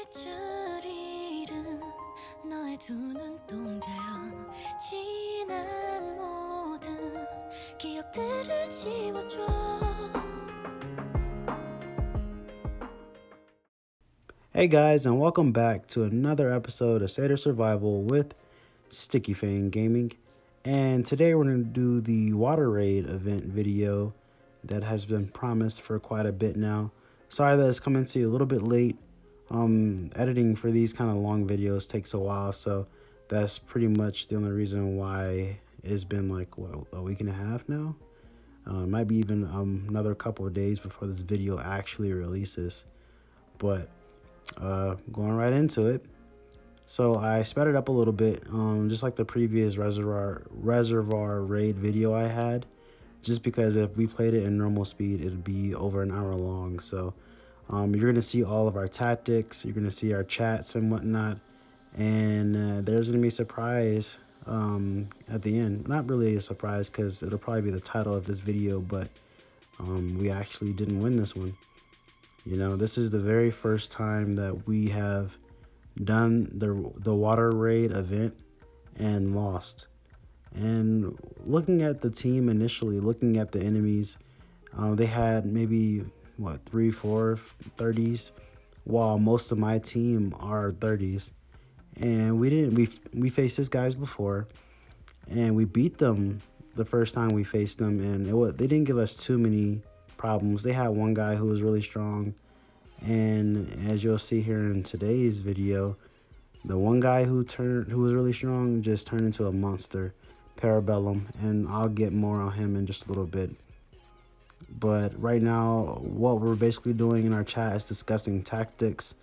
빗줄 잃은 너의 두 눈동자여 지난 모든 기억들을 지워줘. Hey guys, and welcome back to another episode of Seder Survival with Sticky Fang Gaming. And today we're going to do the Water Raid event video that has been promised for quite a bit now. Sorry that it's coming to you a little bit late. Editing for these kind of long videos takes a while, so that's pretty much the only reason why it's been like a week and a half now. Might be even another couple of days before this video actually releases. But going right into it. So I sped it up a little bit, just like the previous Reservoir Raid video I had, just because if we played it in normal speed, it'd be over an hour long. So you're gonna see all of our tactics, you're gonna see our chats and whatnot, and there's gonna be a surprise at the end. Not really a surprise because it'll probably be the title of this video, but we actually didn't win this one. You know, this is the very first time that we have done the Water Raid event and lost. And looking at the team initially, looking at the enemies, they had maybe, 3, 4 30s, while most of my team are 30s. And we faced these guys before, and we beat them the first time we faced them, and they didn't give us too many problems. They had one guy who was really strong, and as you'll see here in today's video, the one guy who was really strong just turned into a monster, Parabellum, and I'll get more on him in just a little bit. But right now, what we're basically doing in our chat is discussing tactics.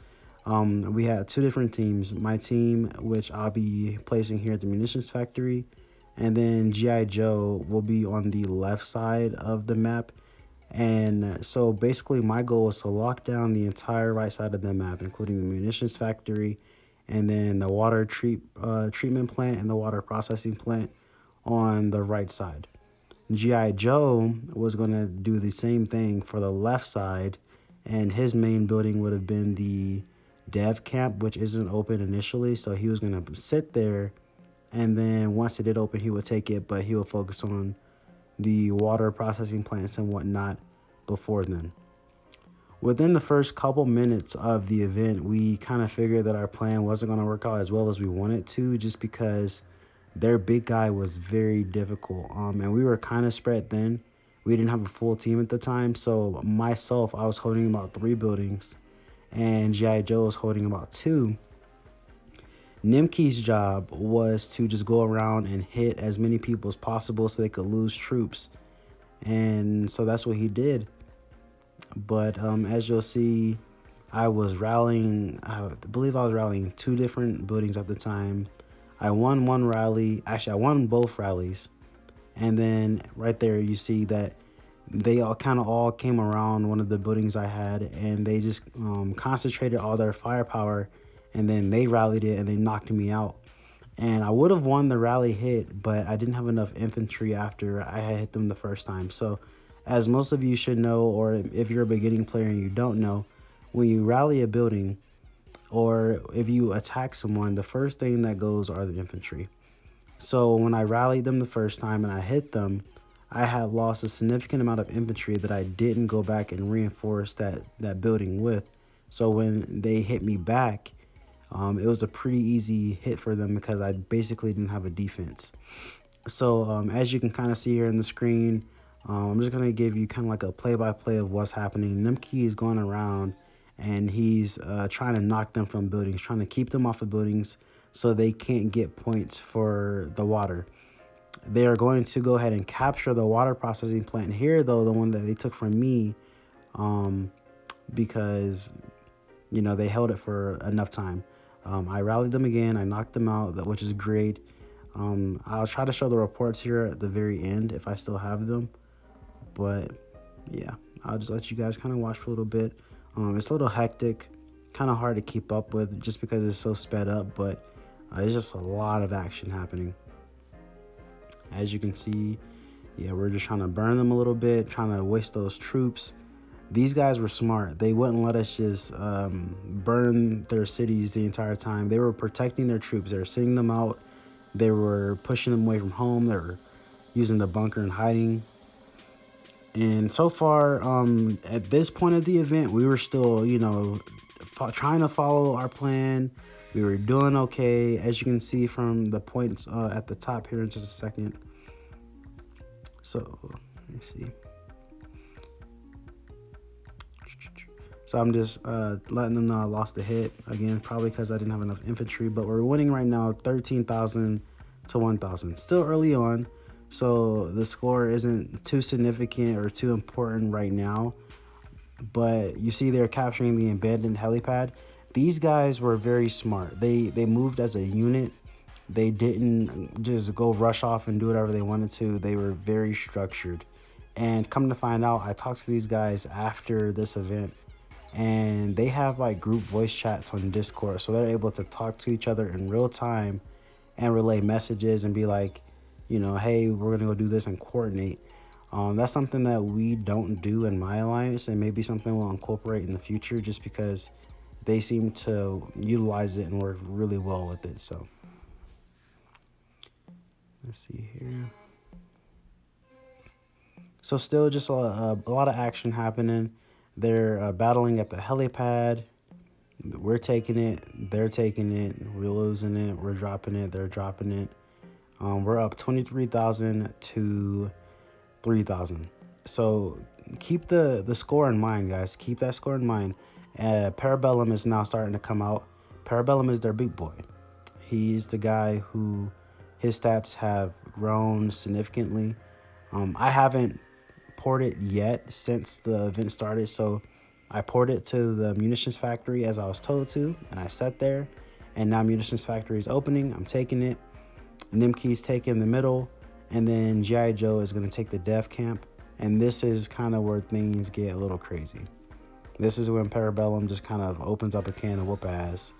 We had two different teams. My team, which I'll be placing here at the munitions factory, and then G.I. Joe will be on the left side of the map. And so basically my goal is to lock down the entire right side of the map, including the munitions factory and then the water treatment plant and the water processing plant on the right side. G.I. Joe was going to do the same thing for the left side, and his main building would have been the dev camp, which isn't open initially, so he was going to sit there, and then once it did open, he would take it, but he would focus on the water processing plants and whatnot before then. Within the first couple minutes of the event, we kind of figured that our plan wasn't going to work out as well as we wanted to, just because their big guy was very difficult, and we were kind of spread thin. We didn't have a full team at the time, so myself, I was holding about 3 buildings, and G.I. Joe was holding about 2. Nemke's job was to just go around and hit as many people as possible so they could lose troops. And so that's what he did. But as you'll see, I was rallying, I believe I was rallying 2 different buildings at the time. I won one rally. Actually, I won both rallies. And then right there, you see that they all came around one of the buildings I had, and they just concentrated all their firepower, and then they rallied it and they knocked me out. And I would have won the rally hit, but I didn't have enough infantry after I had hit them the first time. So as most of you should know, or if you're a beginning player and you don't know, when you rally a building or if you attack someone, the first thing that goes are the infantry. So when I rallied them the first time and I hit them, I had lost a significant amount of infantry that I didn't go back and reinforce that building with. So when they hit me back, it was a pretty easy hit for them because I basically didn't have a defense. So as you can kind of see here in the screen, I'm just going to give you kind of like a play-by-play of what's happening. Nemke is going around and he's trying to knock them from buildings, trying to keep them off of buildings so they can't get points for the water. They are going to go ahead and capture the water processing plant here, though, the one that they took from me, because, you know, they held it for enough time. I rallied them again. I knocked them out, which is great. I'll try to show the reports here at the very end if I still have them. But yeah, I'll just let you guys kind of watch for a little bit. It's a little hectic, kind of hard to keep up with just because it's so sped up, but it's just a lot of action happening. As you can see, yeah, we're just trying to burn them a little bit, trying to waste those troops. These guys were smart. They wouldn't let us just burn their cities the entire time. They were protecting their troops. They were sending them out. They were pushing them away from home. They were using the bunker and hiding. And so far, at this point of the event, we were still, trying to follow our plan. We were doing okay, as you can see from the points at the top here in just a second. So, let me see. So I'm just letting them know I lost the hit. Again, probably because I didn't have enough infantry. But we're winning right now, 13,000 to 1,000. Still early on. So the score isn't too significant or too important right now. But you see they're capturing the abandoned helipad. These guys were very smart. They moved as a unit. They didn't just go rush off and do whatever they wanted to. They were very structured. And come to find out, I talked to these guys after this event, and they have like group voice chats on Discord. So they're able to talk to each other in real time and relay messages and be like, hey, we're going to go do this and coordinate. That's something that we don't do in my alliance, and maybe something we'll incorporate in the future just because they seem to utilize it and work really well with it. So let's see here. So still just a lot of action happening. They're battling at the helipad. We're taking it. They're taking it. We're losing it. We're dropping it. They're dropping it. We're up 23,000 to 3,000. So keep the score in mind, guys. Keep that score in mind. Parabellum is now starting to come out. Parabellum is their big boy. He's the guy who his stats have grown significantly. I haven't poured it yet since the event started, so I poured it to the munitions factory as I was told to, and I sat there, and now munitions factory is opening. I'm taking it. Nemke's taking the middle, and then G.I. Joe is going to take the dev camp, and this is kind of where things get a little crazy. This is when Parabellum just kind of opens up a can of whoop ass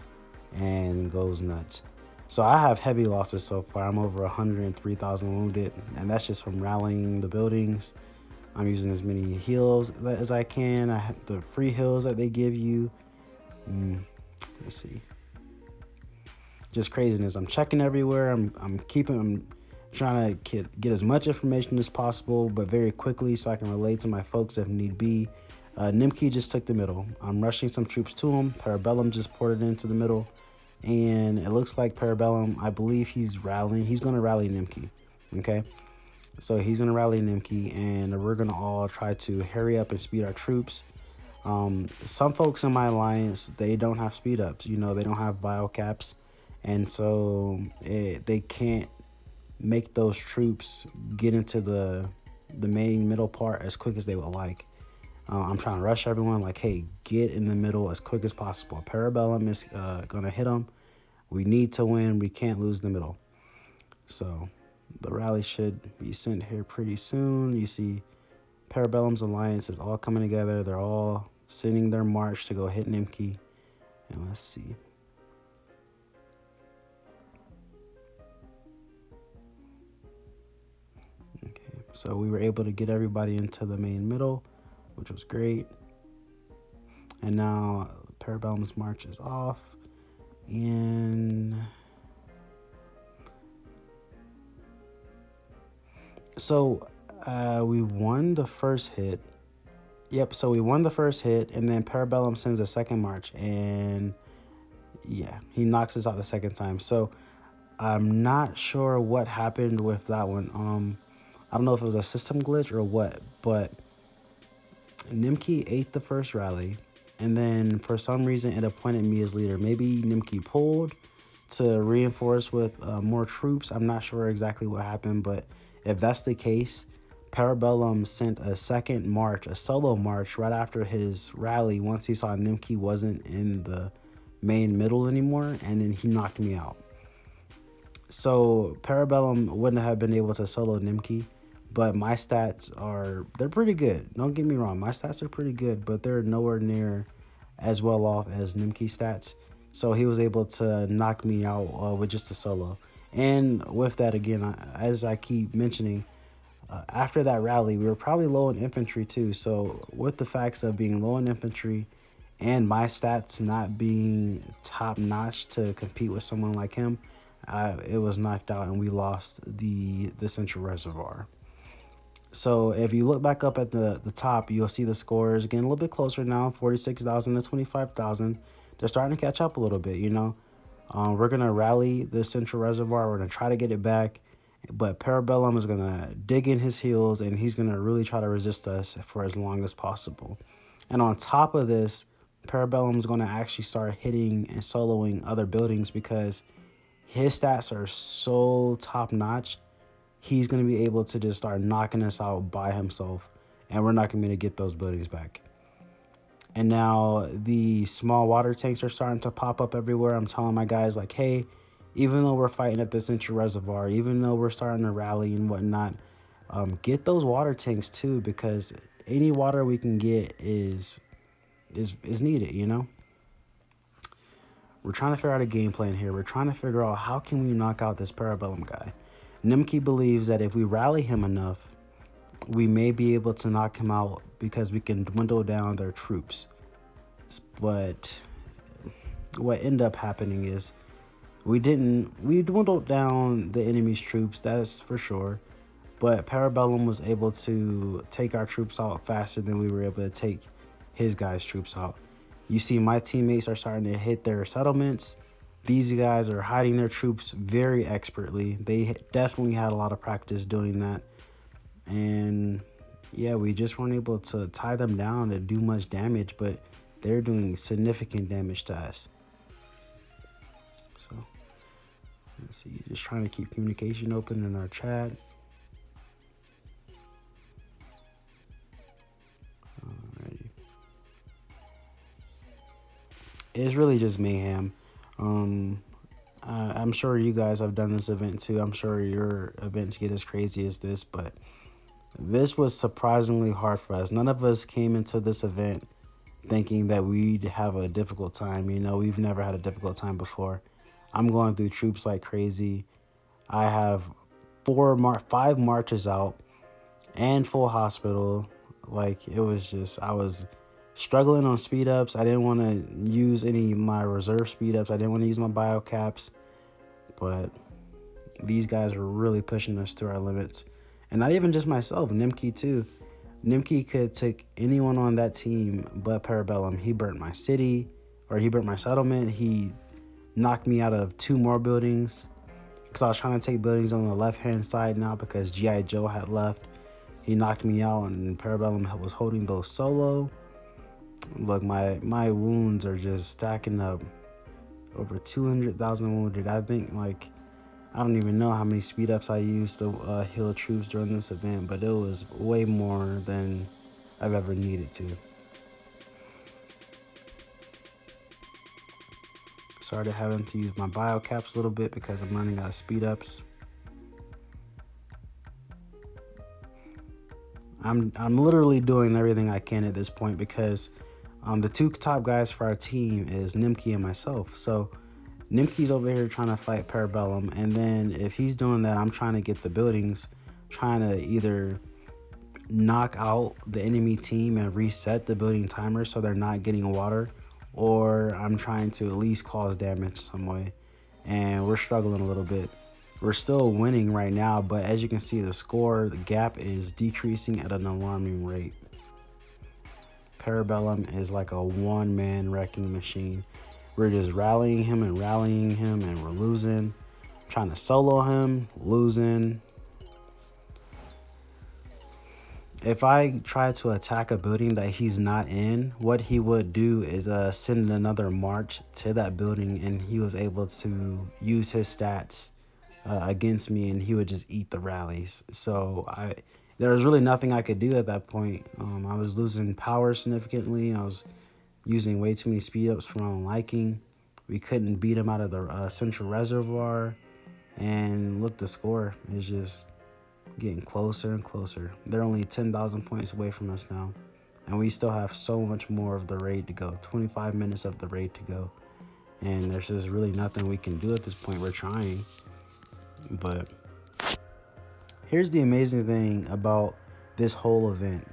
and goes nuts. So I have heavy losses so far. I'm over 103,000 wounded, and that's just from rallying the buildings. I'm using as many heals as I can. I have the free heals that they give you. Let's see. Just craziness. I'm checking everywhere. I'm trying to get as much information as possible, but very quickly so I can relate to my folks if need be. Nemke just took the middle. I'm rushing some troops to him. Parabellum just ported into the middle. And it looks like Parabellum, I believe he's rallying. He's going to rally Nemke. Okay? So he's going to rally Nemke, and we're going to all try to hurry up and speed our troops. Some folks in my alliance, they don't have speed ups. They don't have bio caps. And so they can't make those troops get into the main middle part as quick as they would like. I'm trying to rush everyone like, hey, get in the middle as quick as possible. Parabellum is going to hit them. We need to win. We can't lose the middle. So the rally should be sent here pretty soon. You see Parabellum's alliance is all coming together. They're all sending their march to go hit Nemke. And let's see. Okay, so we were able to get everybody into the main middle, which was great. And now Parabellum's march is off. And so we won the first hit. Yep, so we won the first hit, and then Parabellum sends a second march, and yeah, he knocks us out the second time. So I'm not sure what happened with that one. I don't know if it was a system glitch or what, but Nemke ate the first rally, and then for some reason it appointed me as leader. Maybe Nemke pulled to reinforce with more troops. I'm not sure exactly what happened, but if that's the case, Parabellum sent a second march, a solo march, right after his rally once he saw Nemke wasn't in the main middle anymore, and then he knocked me out. So Parabellum wouldn't have been able to solo Nemke, but my stats they're pretty good. Don't get me wrong, my stats are pretty good, but they're nowhere near as well off as Nemke's stats. So he was able to knock me out with just a solo. And with that, again, as I keep mentioning, after that rally, we were probably low in infantry too. So with the facts of being low in infantry and my stats not being top notch to compete with someone like him, it was knocked out and we lost the central reservoir. So if you look back up at the top, you'll see the scores getting a little bit closer now, 46,000 to 25,000. They're starting to catch up a little bit, you know. We're going to rally the central reservoir. We're going to try to get it back. But Parabellum is going to dig in his heels and he's going to really try to resist us for as long as possible. And on top of this, Parabellum is going to actually start hitting and soloing other buildings because his stats are so top notch. He's going to be able to just start knocking us out by himself, and we're not going to be able to get those buildings back. And now the small water tanks are starting to pop up everywhere. I'm telling my guys, like, hey, even though we're fighting at the central reservoir, even though we're starting to rally and whatnot, get those water tanks too, because any water we can get is needed, you know? We're trying to figure out a game plan here. We're trying to figure out how can we knock out this Parabellum guy. Nemke believes that if we rally him enough, we may be able to knock him out because we can dwindle down their troops. But what ended up happening is we dwindled down the enemy's troops, that's for sure. But Parabellum was able to take our troops out faster than we were able to take his guys' troops out. You see my teammates are starting to hit their settlements. These guys are hiding their troops very expertly. They definitely had a lot of practice doing that. And yeah, we just weren't able to tie them down to do much damage, but they're doing significant damage to us. So let's see, just trying to keep communication open in our chat. Alrighty. It's really just mayhem. I'm sure you guys have done this event too. I'm sure your events get as crazy as this, but this was surprisingly hard for us. None of us came into this event thinking that we'd have a difficult time. You know, we've never had a difficult time before. I'm going through troops like crazy. I have 5 marches out and full hospital. Like, it was just, I was struggling on speed ups. I didn't want to use any of my reserve speed ups. I didn't want to use my bio caps, but these guys were really pushing us to our limits. And not even just myself, Nemke too. Nemke could take anyone on that team but Parabellum. He burnt my city, or he burnt my settlement. He knocked me out of 2 more buildings because I was trying to take buildings on the left-hand side now because G.I. Joe had left. He knocked me out and Parabellum was holding those solo. Look, my wounds are just stacking up. Over 200,000 wounded. I think, like, I don't even know how many speed ups I used to heal troops during this event, but it was way more than I've ever needed to. Started having to use my bio caps a little bit because I'm running out of speed ups. I'm literally doing everything I can at this point because the 2 top guys for our team is Nemke and myself. So Nemke's over here trying to fight Parabellum, and then if he's doing that, I'm trying to get the buildings, trying to either knock out the enemy team and reset the building timer so they're not getting water, or I'm trying to at least cause damage some way. And we're struggling a little bit. We're still winning right now, but as you can see, the gap is decreasing at an alarming rate. Parabellum is like a one-man wrecking machine. We're just rallying him, and we're losing. Trying to solo him, losing. If I try to attack a building that he's not in, what he would do is send another march to that building, and he was able to use his stats against me, and he would just eat the rallies. So there was really nothing I could do at that point. I was losing power significantly. I was using way too many speed ups for my own liking. We couldn't beat him out of the central reservoir. And look, the score is just getting closer and closer. They're only 10,000 points away from us now. And we still have so much more of the raid to go. 25 minutes of the raid to go. And there's just really nothing we can do at this point. We're trying. But here's the amazing thing about this whole event.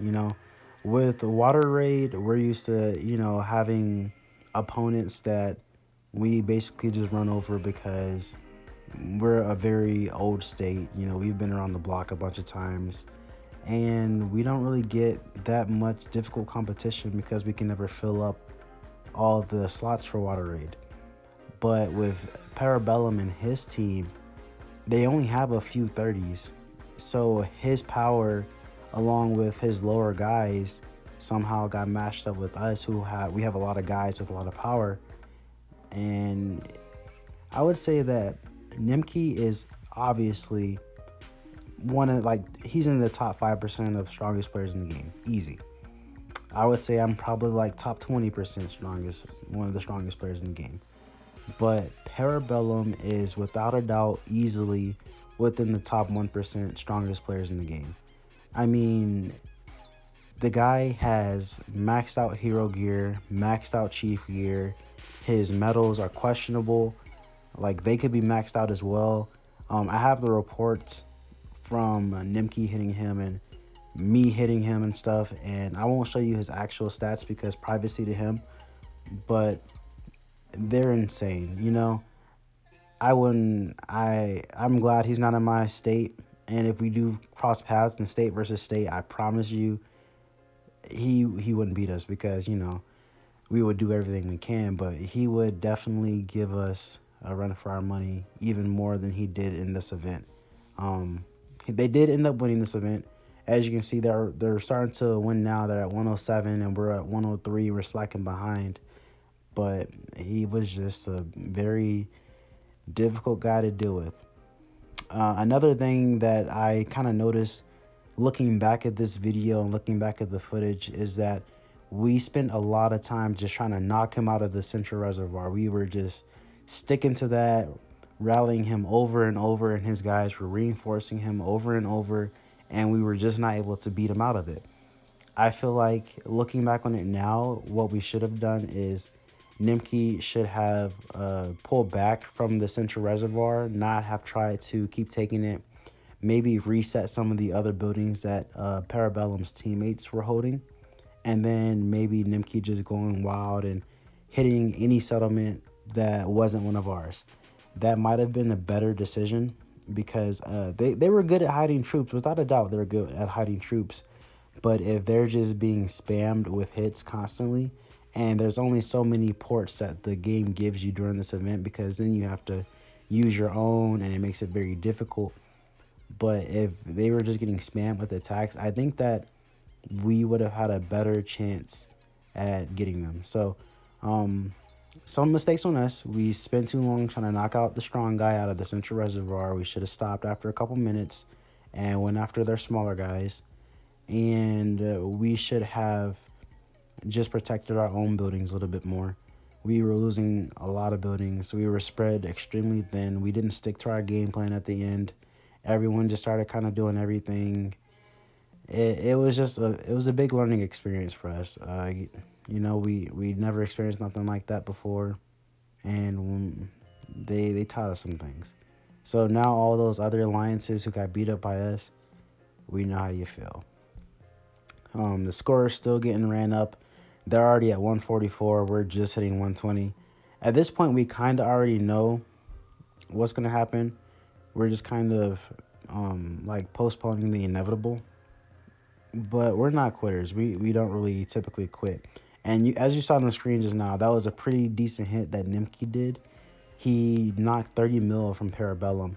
With Water Raid, we're used to, having opponents that we basically just run over because we're a very old state. We've been around the block a bunch of times, and we don't really get that much difficult competition because we can never fill up all the slots for Water Raid. But with Parabellum and his team, they only have a few 30s. So his power, along with his lower guys, somehow got matched up with us, we have a lot of guys with a lot of power. And I would say that Nemke is obviously he's in the top 5% of strongest players in the game. Easy. I would say I'm probably like top 20% strongest, one of the strongest players in the game. But Parabellum is without a doubt easily within the top 1% strongest players in the game. I mean, the guy has maxed out hero gear, maxed out chief gear. His medals are questionable. Like, they could be maxed out as well. I have the reports from Nemke hitting him and me hitting him and stuff, and I won't show you his actual stats because privacy to him, but they're insane. I'm glad he's not in my state, and if we do cross paths in state versus state, I promise you he wouldn't beat us because we would do everything we can, but he would definitely give us a run for our money even more than he did in this event. They did end up winning this event. As you can see, they're starting to win now. They're at 107 and we're at 103. We're slacking behind, but he was just a very difficult guy to deal with. Another thing that I kind of noticed looking back at this video and looking back at the footage is that we spent a lot of time just trying to knock him out of the central reservoir. We were just sticking to that, rallying him over and over, and his guys were reinforcing him over and over, and we were just not able to beat him out of it. I feel like looking back on it now, what we should have done is Nemke should have pulled back from the central reservoir, not have tried to keep taking it, maybe reset some of the other buildings that Parabellum's teammates were holding, and then maybe Nemke just going wild and hitting any settlement that wasn't one of ours. That might have been a better decision because they were good at hiding troops. Without a doubt, they're good at hiding troops. But if they're just being spammed with hits constantly, and there's only so many ports that the game gives you during this event, because then you have to use your own and it makes it very difficult. But if they were just getting spammed with attacks, I think that we would have had a better chance at getting them. So some mistakes on us. We spent too long trying to knock out the strong guy out of the central reservoir. We should have stopped after a couple minutes and went after their smaller guys. And we should have just protected our own buildings a little bit more. We were losing a lot of buildings. We were spread extremely thin. We didn't stick to our game plan at the end. Everyone just started kind of doing everything. It was a big learning experience for us. We never experienced nothing like that before, and they taught us some things. So now all those other alliances who got beat up by us, we know how you feel. The score is still getting ran up. They're already at 144. We're just hitting 120. At this point, we kind of already know what's going to happen. We're just kind of like postponing the inevitable. But we're not quitters. We don't really typically quit. And as you saw on the screen just now, that was a pretty decent hit that Nemke did. He knocked 30 mil from Parabellum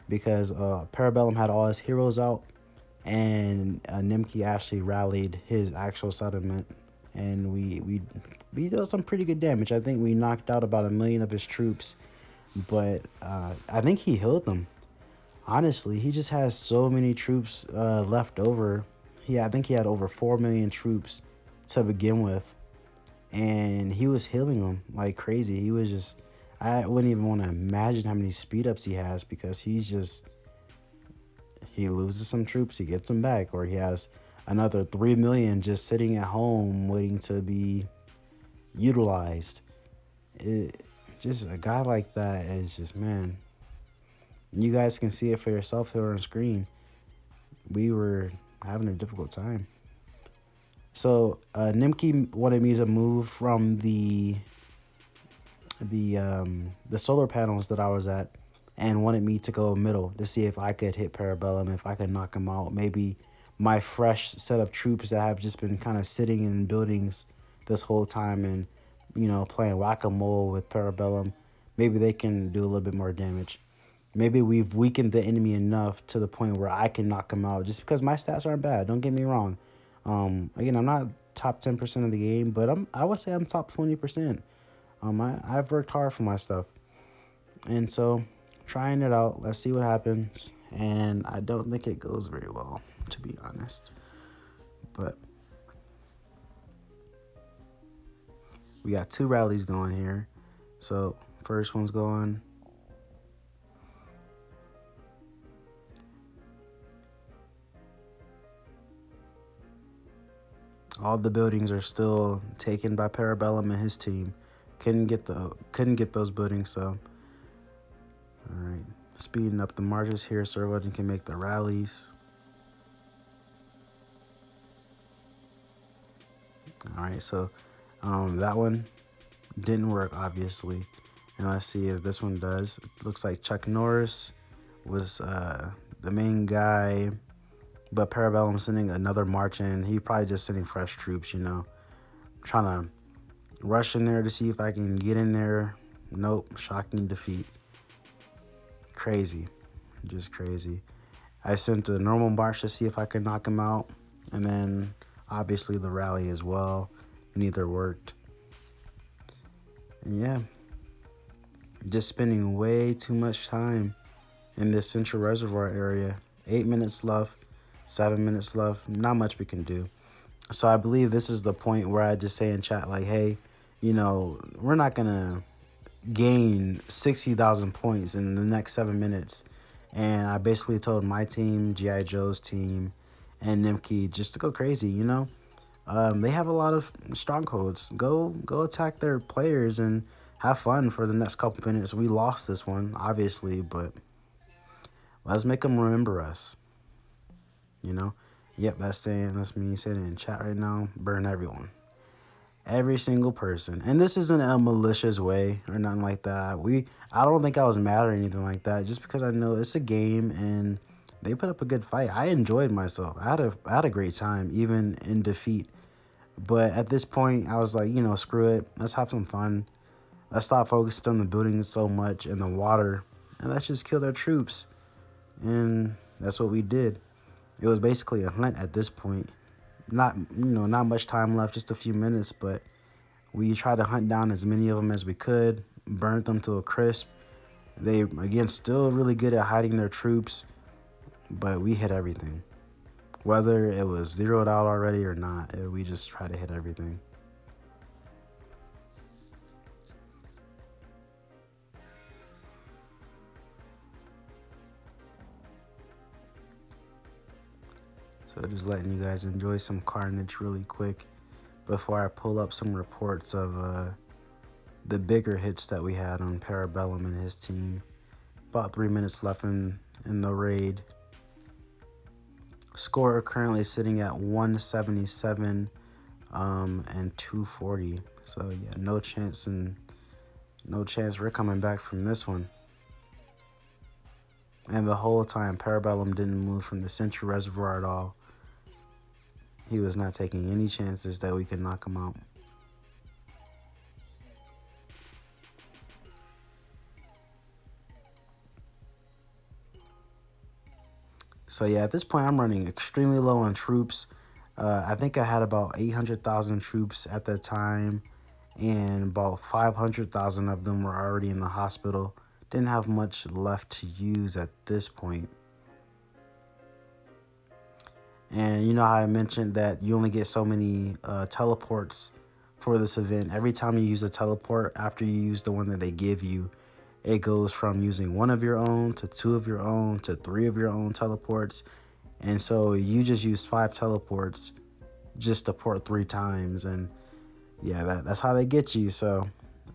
because Parabellum had all his heroes out, and Nemke actually rallied his actual settlement, and we did some pretty good damage. I think we knocked out about 1 million of his troops, but I think he healed them. Honestly, he just has so many troops left over. I think he had over 4 million troops to begin with, and he was healing them like crazy. He was just, I wouldn't even want to imagine how many speed ups he has, because he loses some troops, he gets them back, or he has another 3 million just sitting at home waiting to be utilized. Just a guy like that is just, man, you guys can see it for yourself here on screen. we were having a difficult time. So Nemke wanted me to move from the solar panels that I was at, and wanted me to go middle to see if I could hit Parabellum, if I could knock him out. Maybe my fresh set of troops that have just been kind of sitting in buildings this whole time and, playing whack-a-mole with Parabellum, maybe they can do a little bit more damage. Maybe we've weakened the enemy enough to the point where I can knock him out, just because my stats aren't bad. Don't get me wrong. Again, I'm not top 10% of the game, but I would say I'm top 20%. I've worked hard for my stuff. And so, trying it out, let's see what happens. And I don't think it goes very well, to be honest. But we got 2 rallies going here. So, first one's going. All the buildings are still taken by Parabellum and his team. Couldn't get those buildings, so alright. Speeding up the marches here so everyone can make the rallies. Alright, so that one didn't work, obviously. And let's see if this one does. It looks like Chuck Norris was the main guy, but Parabellum sending another march in. He probably just sending fresh troops, trying to rush in there to see if I can get in there. Nope, shocking defeat. Crazy, just crazy. I sent a normal march to see if I could knock him out, and then obviously the rally as well. Neither worked. And yeah, just spending way too much time in this central reservoir area. 8 minutes left, 7 minutes left. Not much we can do. So I believe this is the point where I just say in chat, like, hey, we're not going to gain 60,000 points in the next 7 minutes. And I basically told my team, G.I. Joe's team, and Nemke just to go crazy, They have a lot of strongholds. Go attack their players and have fun for the next couple minutes. We lost this one, obviously, but let's make them remember us, Yep, that's me saying it in chat right now. Burn everyone. Every single person. And this isn't a malicious way or nothing like that. I don't think I was mad or anything like that, just because I know it's a game and they put up a good fight. I enjoyed myself. I had a great time, even in defeat. But at this point, I was like, screw it. Let's have some fun. Let's stop focusing on the buildings so much and the water, and let's just kill their troops. And that's what we did. It was basically a hunt at this point. Not much time left, just a few minutes, but we tried to hunt down as many of them as we could, burnt them to a crisp. They, again, still really good at hiding their troops, but we hit everything. Whether it was zeroed out already or not, we just try to hit everything. So just letting you guys enjoy some carnage really quick before I pull up some reports of the bigger hits that we had on Parabellum and his team. About 3 minutes left in the raid. Score currently sitting at 177 and 240. So yeah, no chance we're coming back from this one. And the whole time Parabellum didn't move from the central reservoir at all. He was not taking any chances that we could knock him out. So yeah, at this point I'm running extremely low on troops. I think I had about 800,000 troops at that time, and about 500,000 of them were already in the hospital. Didn't have much left to use at this point. And you know how I mentioned that you only get so many teleports for this event. Every time you use a teleport, after you use the one that they give you, it goes from using one of your own to 2 of your own to 3 of your own teleports. And so you just used 5 teleports just to port 3 times. And yeah, that's how they get you. So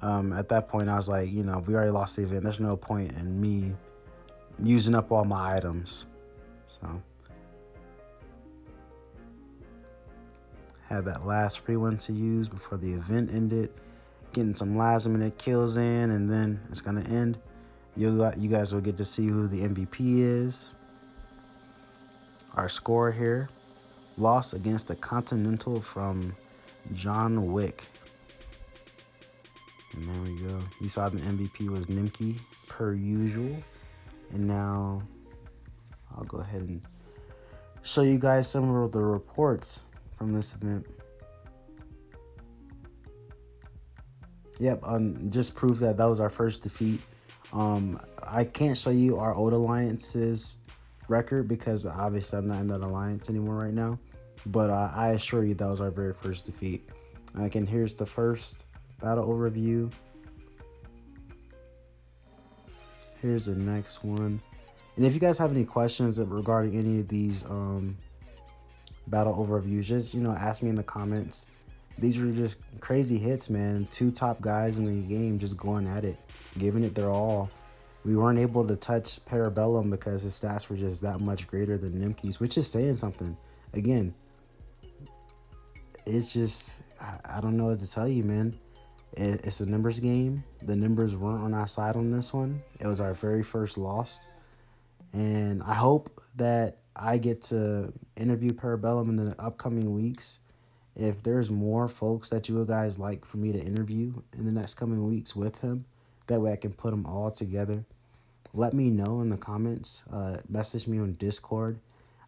at that point, I was like, we already lost the event. There's no point in me using up all my items. So had that last free one to use before the event ended. Getting some last minute kills in, and then it's gonna end. You guys will get to see who the MVP is. Our score here: loss against the Continental from John Wick. And there we go. You saw the MVP was Nemke, per usual. And now I'll go ahead and show you guys some of the reports from this event. Yep, just proof that was our first defeat. I can't show you our old alliance's record because obviously I'm not in that alliance anymore right now. But I assure you that was our very first defeat. And here's the first battle overview. Here's the next one. And if you guys have any questions regarding any of these battle overviews, just ask me in the comments. These were just crazy hits, man. 2 top guys in the game just going at it, giving it their all. We weren't able to touch Parabellum because his stats were just that much greater than Nemke's, which is saying something. Again, it's just, I don't know what to tell you, man. It's a numbers game. The numbers weren't on our side on this one. It was our very first loss. And I hope that I get to interview Parabellum in the upcoming weeks. If there's more folks that you guys like for me to interview in the next coming weeks with him, that way I can put them all together. Let me know in the comments. Message me on Discord.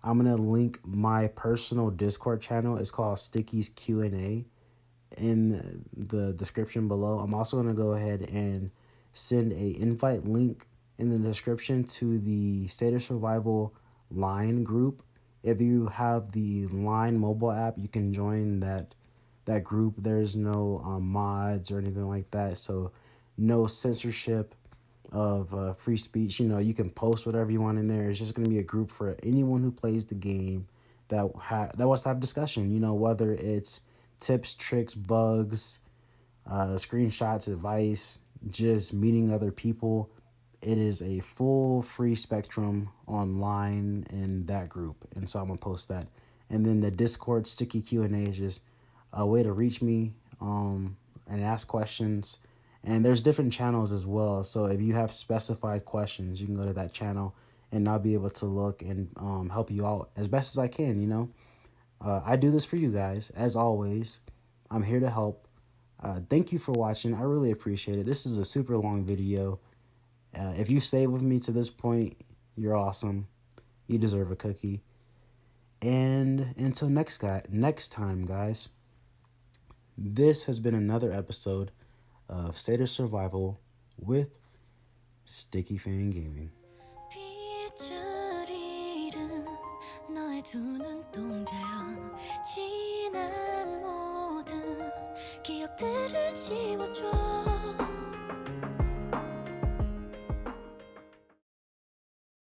I'm going to link my personal Discord channel. It's called Sticky's Q&A in the description below. I'm also going to go ahead and send a invite link in the description to the State of Survival Line group. If you have the Line mobile app, you can join that group. There's no mods or anything like that, so no censorship of free speech. You can post whatever you want in there. It's just going to be a group for anyone who plays the game that wants to have discussion. Whether it's tips, tricks, bugs, screenshots, advice, just meeting other people. It is a full free spectrum online in that group, and so I'm gonna post that. And then the Discord Sticky Q&A is just a way to reach me and ask questions. And there's different channels as well, so if you have specified questions, you can go to that channel, and I'll be able to look and help you out as best as I can. I do this for you guys, as always. I'm here to help. Thank you for watching. I really appreciate it. This is a super long video. If you stayed with me to this point, you're awesome. You deserve a cookie. And until next time, guys, this has been another episode of State of Survival with Sticky Fan Gaming. 빗줄 잃은 너의 두 눈동자여 지난 모든 기억들을 지워줘